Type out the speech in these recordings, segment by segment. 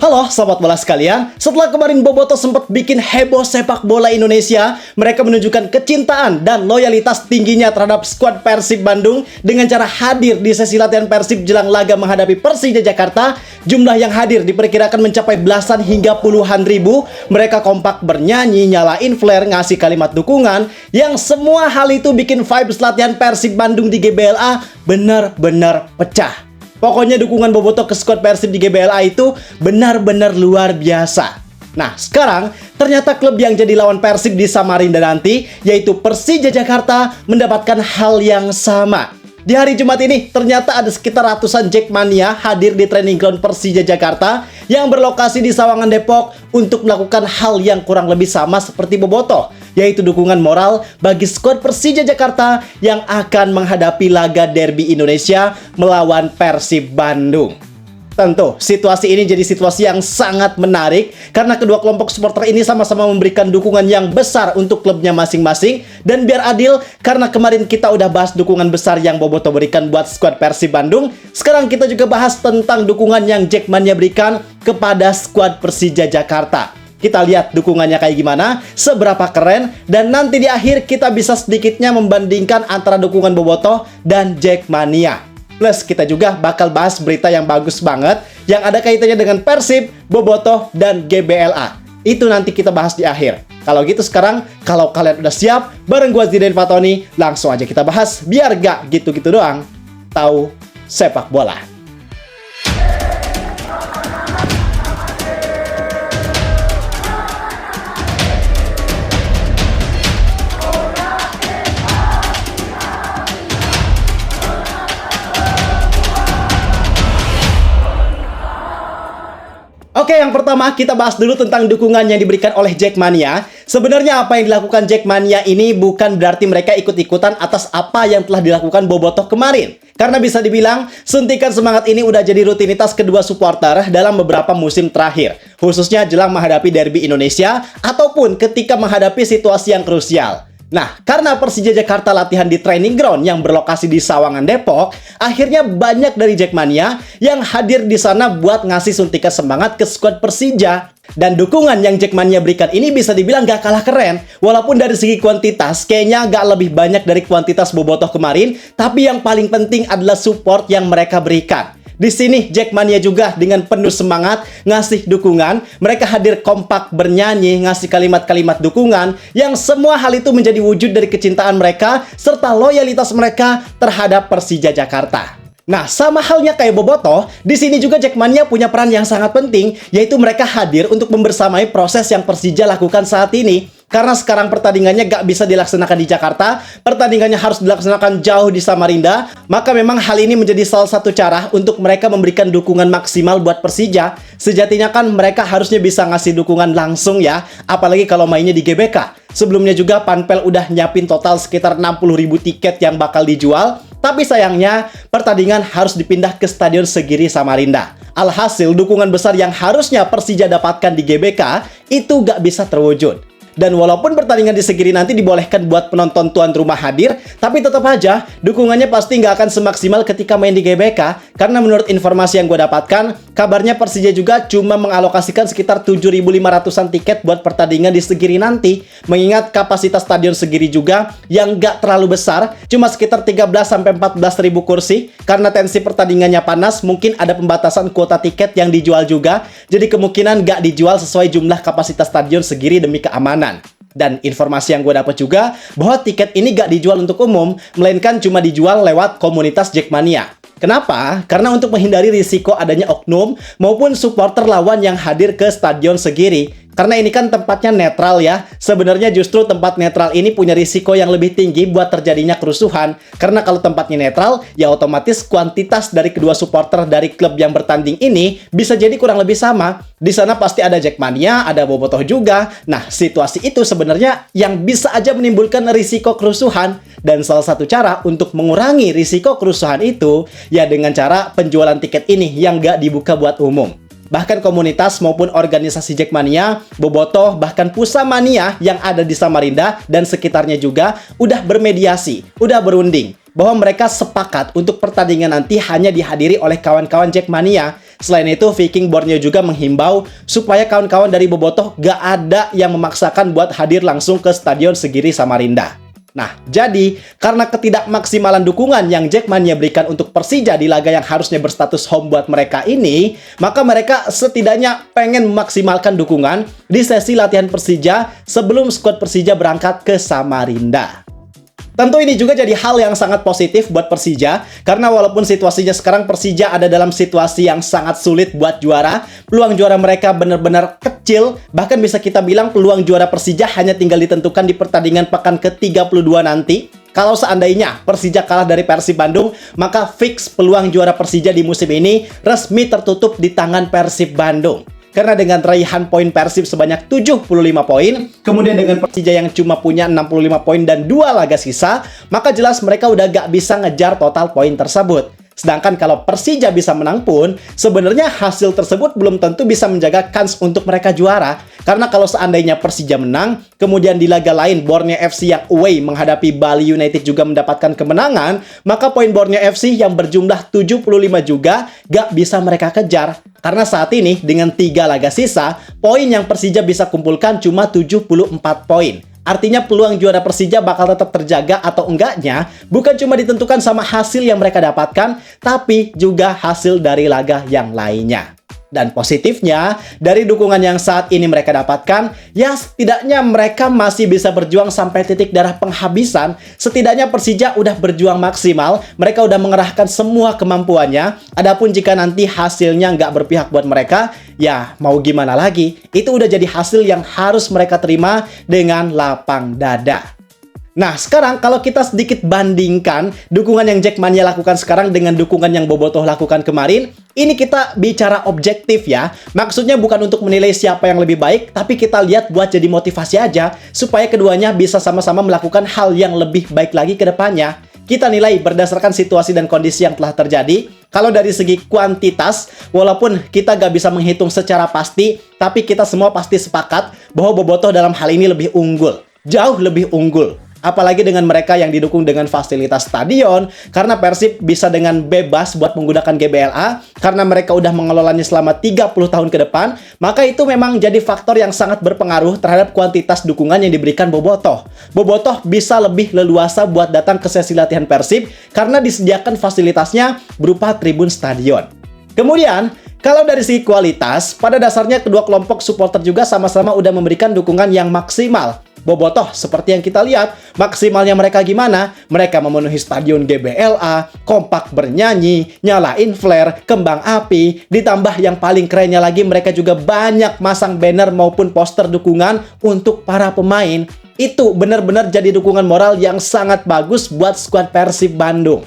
Halo sobat bola sekalian, setelah kemarin Bobotoh sempat bikin heboh sepak bola Indonesia, mereka menunjukkan kecintaan dan loyalitas tingginya terhadap skuad Persib Bandung dengan cara hadir di sesi latihan Persib jelang laga menghadapi Persija Jakarta. Jumlah yang hadir diperkirakan mencapai belasan hingga puluhan ribu. Mereka kompak bernyanyi, nyalain flare, ngasih kalimat dukungan, yang semua hal itu bikin vibes latihan Persib Bandung di GBLA benar-benar pecah. Pokoknya dukungan Bobotoh ke skuad Persib di GBLA itu benar-benar luar biasa. Nah, sekarang ternyata klub yang jadi lawan Persib di Samarinda nanti, yaitu Persija Jakarta, mendapatkan hal yang sama. Di hari Jumat ini, ternyata ada sekitar ratusan Jackmania hadir di training ground Persija Jakarta yang berlokasi di Sawangan, Depok untuk melakukan hal yang kurang lebih sama seperti Bobotoh, yaitu dukungan moral bagi skuad Persija Jakarta yang akan menghadapi laga derby Indonesia melawan Persib Bandung. Tentu, situasi ini jadi situasi yang sangat menarik karena kedua kelompok supporter ini sama-sama memberikan dukungan yang besar untuk klubnya masing-masing. Dan biar adil, karena kemarin kita udah bahas dukungan besar yang Bobotoh berikan buat skuad Persib Bandung, sekarang kita juga bahas tentang dukungan yang Jackmania berikan kepada skuad Persija Jakarta. Kita lihat dukungannya kayak gimana, seberapa keren, dan nanti di akhir kita bisa sedikitnya membandingkan antara dukungan Bobotoh dan Jackmania. Plus kita juga bakal bahas berita yang bagus banget yang ada kaitannya dengan Persib, Bobotoh, dan GBLA. Itu nanti kita bahas di akhir. Kalau gitu sekarang, kalau kalian udah siap, bareng gua Zidain Fatoni, langsung aja kita bahas biar gak gitu-gitu doang. Tahu sepak bola. Oke, yang pertama kita bahas dulu tentang dukungan yang diberikan oleh Jackmania. Sebenarnya apa yang dilakukan Jackmania ini bukan berarti mereka ikut-ikutan atas apa yang telah dilakukan Bobotoh kemarin. Karena bisa dibilang, suntikan semangat ini udah jadi rutinitas kedua supporter dalam beberapa musim terakhir. Khususnya jelang menghadapi derby Indonesia ataupun ketika menghadapi situasi yang krusial. Nah, karena Persija Jakarta latihan di training ground yang berlokasi di Sawangan, Depok, akhirnya banyak dari Jackmania yang hadir di sana buat ngasih suntikan semangat ke skuad Persija. Dan dukungan yang Jackmania berikan ini bisa dibilang gak kalah keren. Walaupun dari segi kuantitas, kayaknya gak lebih banyak dari kuantitas Bobotoh kemarin, tapi yang paling penting adalah support yang mereka berikan. Di sini Jackmania juga dengan penuh semangat ngasih dukungan. Mereka hadir kompak bernyanyi, ngasih kalimat-kalimat dukungan yang semua hal itu menjadi wujud dari kecintaan mereka serta loyalitas mereka terhadap Persija Jakarta. Nah, sama halnya kayak Bobotoh, di sini juga Jackmania punya peran yang sangat penting, yaitu mereka hadir untuk membersamai proses yang Persija lakukan saat ini. Karena sekarang pertandingannya gak bisa dilaksanakan di Jakarta, pertandingannya harus dilaksanakan jauh di Samarinda, maka memang hal ini menjadi salah satu cara untuk mereka memberikan dukungan maksimal buat Persija. Sejatinya kan mereka harusnya bisa ngasih dukungan langsung ya, apalagi kalau mainnya di GBK. Sebelumnya juga Panpel udah nyiapin total sekitar 60.000 tiket yang bakal dijual, tapi sayangnya pertandingan harus dipindah ke Stadion Segiri Samarinda. Alhasil dukungan besar yang harusnya Persija dapatkan di GBK itu gak bisa terwujud. Dan walaupun pertandingan di Segiri nanti dibolehkan buat penonton tuan rumah hadir, tapi tetap aja dukungannya pasti nggak akan semaksimal ketika main di GBK. Karena menurut informasi yang gue dapatkan, kabarnya Persija juga cuma mengalokasikan sekitar 7.500-an tiket buat pertandingan di Segiri nanti. Mengingat kapasitas Stadion Segiri juga yang nggak terlalu besar, cuma sekitar 13-14 ribu kursi. Karena tensi pertandingannya panas, mungkin ada pembatasan kuota tiket yang dijual juga. Jadi kemungkinan nggak dijual sesuai jumlah kapasitas Stadion Segiri demi keamanan. Dan informasi yang gue dapat juga bahwa tiket ini gak dijual untuk umum, melainkan cuma dijual lewat komunitas Jackmania. Kenapa? Karena untuk menghindari risiko adanya oknum maupun supporter lawan yang hadir ke Stadion Segiri. Karena ini kan tempatnya netral ya. Sebenarnya justru tempat netral ini punya risiko yang lebih tinggi buat terjadinya kerusuhan. Karena kalau tempatnya netral, ya otomatis kuantitas dari kedua supporter dari klub yang bertanding ini bisa jadi kurang lebih sama. Di sana pasti ada Jackmania, ada Bobotoh juga. Nah, situasi itu sebenarnya yang bisa aja menimbulkan risiko kerusuhan. Dan salah satu cara untuk mengurangi risiko kerusuhan itu, ya dengan cara penjualan tiket ini yang gak dibuka buat umum. Bahkan komunitas maupun organisasi Jackmania, Bobotoh, bahkan Pusamania yang ada di Samarinda dan sekitarnya juga udah bermediasi, udah berunding bahwa mereka sepakat untuk pertandingan nanti hanya dihadiri oleh kawan-kawan Jackmania. Selain itu, Viking Borneo juga menghimbau supaya kawan-kawan dari Bobotoh gak ada yang memaksakan buat hadir langsung ke Stadion Segiri Samarinda. Nah, jadi karena ketidakmaksimalan dukungan yang Jackmania berikan untuk Persija di laga yang harusnya berstatus home buat mereka ini, maka mereka setidaknya pengen memaksimalkan dukungan di sesi latihan Persija sebelum skuad Persija berangkat ke Samarinda. Tentu ini juga jadi hal yang sangat positif buat Persija, karena walaupun situasinya sekarang Persija ada dalam situasi yang sangat sulit buat juara, peluang juara mereka benar-benar kecil, bahkan bisa kita bilang peluang juara Persija hanya tinggal ditentukan di pertandingan pekan ke-32 nanti. Kalau seandainya Persija kalah dari Persib Bandung, maka fix peluang juara Persija di musim ini resmi tertutup di tangan Persib Bandung. Karena dengan raihan poin Persib sebanyak 75 poin, kemudian dengan Persija yang cuma punya 65 poin dan 2 laga sisa, maka jelas mereka udah gak bisa ngejar total poin tersebut. Sedangkan kalau Persija bisa menang pun, sebenarnya hasil tersebut belum tentu bisa menjaga kans untuk mereka juara. Karena kalau seandainya Persija menang, kemudian di laga lain Borneo FC yang away menghadapi Bali United juga mendapatkan kemenangan, maka poin Borneo FC yang berjumlah 75 juga gak bisa mereka kejar. Karena saat ini dengan 3 laga sisa, poin yang Persija bisa kumpulkan cuma 74 poin. Artinya peluang juara Persija bakal tetap terjaga atau enggaknya bukan cuma ditentukan sama hasil yang mereka dapatkan, tapi juga hasil dari laga yang lainnya. Dan positifnya, dari dukungan yang saat ini mereka dapatkan, ya setidaknya mereka masih bisa berjuang sampai titik darah penghabisan. Setidaknya Persija udah berjuang maksimal, mereka udah mengerahkan semua kemampuannya. Adapun jika nanti hasilnya nggak berpihak buat mereka, ya mau gimana lagi? Itu udah jadi hasil yang harus mereka terima dengan lapang dada. Nah, sekarang kalau kita sedikit bandingkan dukungan yang Jackmania lakukan sekarang dengan dukungan yang Bobotoh lakukan kemarin, ini kita bicara objektif ya. Maksudnya bukan untuk menilai siapa yang lebih baik, tapi kita lihat buat jadi motivasi aja, supaya keduanya bisa sama-sama melakukan hal yang lebih baik lagi ke depannya. Kita nilai berdasarkan situasi dan kondisi yang telah terjadi. Kalau dari segi kuantitas, walaupun kita gak bisa menghitung secara pasti, tapi kita semua pasti sepakat bahwa Bobotoh dalam hal ini lebih unggul. Jauh lebih unggul. Apalagi dengan mereka yang didukung dengan fasilitas stadion, karena Persib bisa dengan bebas buat menggunakan GBLA, karena mereka udah mengelolanya selama 30 tahun ke depan, maka itu memang jadi faktor yang sangat berpengaruh terhadap kuantitas dukungan yang diberikan Bobotoh. Bobotoh bisa lebih leluasa buat datang ke sesi latihan Persib, karena disediakan fasilitasnya berupa tribun stadion. Kemudian, kalau dari segi kualitas, pada dasarnya kedua kelompok supporter juga sama-sama udah memberikan dukungan yang maksimal. Bobotoh, seperti yang kita lihat, maksimalnya mereka gimana? Mereka memenuhi stadion GBLA, kompak bernyanyi, nyalain flare, kembang api, ditambah yang paling kerennya lagi mereka juga banyak masang banner maupun poster dukungan untuk para pemain. Itu benar-benar jadi dukungan moral yang sangat bagus buat skuad Persib Bandung.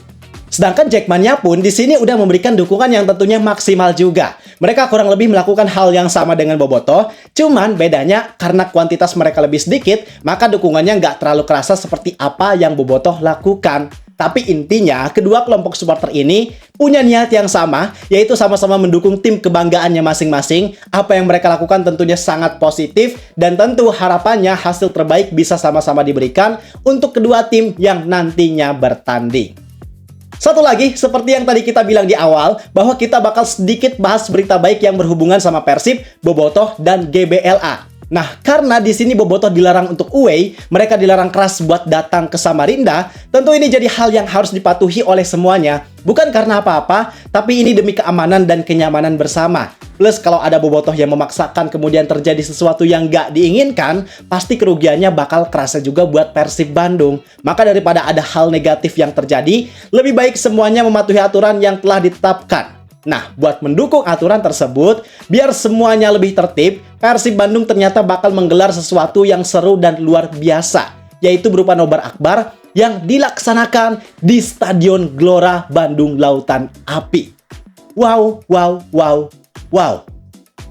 Sedangkan Jackmania pun di sini udah memberikan dukungan yang tentunya maksimal juga. Mereka kurang lebih melakukan hal yang sama dengan Bobotoh, cuman bedanya karena kuantitas mereka lebih sedikit, maka dukungannya nggak terlalu kerasa seperti apa yang Bobotoh lakukan. Tapi intinya, kedua kelompok supporter ini punya niat yang sama, yaitu sama-sama mendukung tim kebanggaannya masing-masing. Apa yang mereka lakukan tentunya sangat positif, dan tentu harapannya hasil terbaik bisa sama-sama diberikan untuk kedua tim yang nantinya bertanding. Satu lagi, seperti yang tadi kita bilang di awal, bahwa kita bakal sedikit bahas berita baik yang berhubungan sama Persib, Bobotoh, dan GBLA. Nah, karena di sini Bobotoh dilarang untuk away, mereka dilarang keras buat datang ke Samarinda, tentu ini jadi hal yang harus dipatuhi oleh semuanya. Bukan karena apa-apa, tapi ini demi keamanan dan kenyamanan bersama. Plus kalau ada Bobotoh yang memaksakan kemudian terjadi sesuatu yang nggak diinginkan, pasti kerugiannya bakal kerasa juga buat Persib Bandung. Maka daripada ada hal negatif yang terjadi, lebih baik semuanya mematuhi aturan yang telah ditetapkan. Nah, buat mendukung aturan tersebut, biar semuanya lebih tertib, Persib Bandung ternyata bakal menggelar sesuatu yang seru dan luar biasa, yaitu berupa nobar akbar yang dilaksanakan di Stadion Gelora Bandung Lautan Api. Wow, wow, wow. Wow,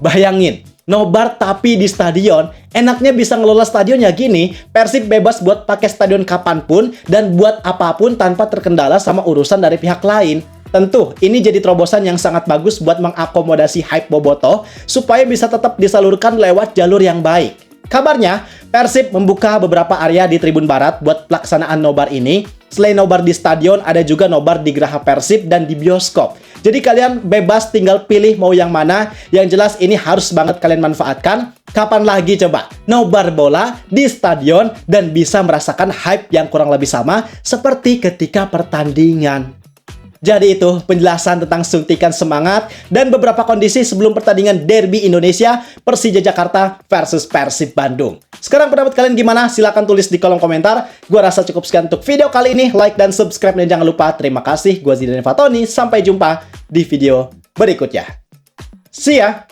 bayangin, nobar tapi di stadion, enaknya bisa ngelola stadionnya gini, Persib bebas buat pakai stadion kapanpun dan buat apapun tanpa terkendala sama urusan dari pihak lain. Tentu, ini jadi terobosan yang sangat bagus buat mengakomodasi hype Bobotoh supaya bisa tetap disalurkan lewat jalur yang baik. Kabarnya, Persib membuka beberapa area di Tribun Barat buat pelaksanaan nobar ini. Selain nobar di stadion, ada juga nobar di Geraha Persib dan di bioskop. Jadi kalian bebas tinggal pilih mau yang mana. Yang jelas ini harus banget kalian manfaatkan. Kapan lagi coba nobar bola di stadion dan bisa merasakan hype yang kurang lebih sama seperti ketika pertandingan. Jadi itu penjelasan tentang suntikan semangat dan beberapa kondisi sebelum pertandingan Derby Indonesia Persija Jakarta versus Persib Bandung. Sekarang pendapat kalian gimana? Silahkan tulis di kolom komentar. Gua rasa cukup sekian untuk video kali ini. Like dan subscribe dan jangan lupa. Terima kasih. Gua Zidane Fatoni. Sampai jumpa di video berikutnya. See ya!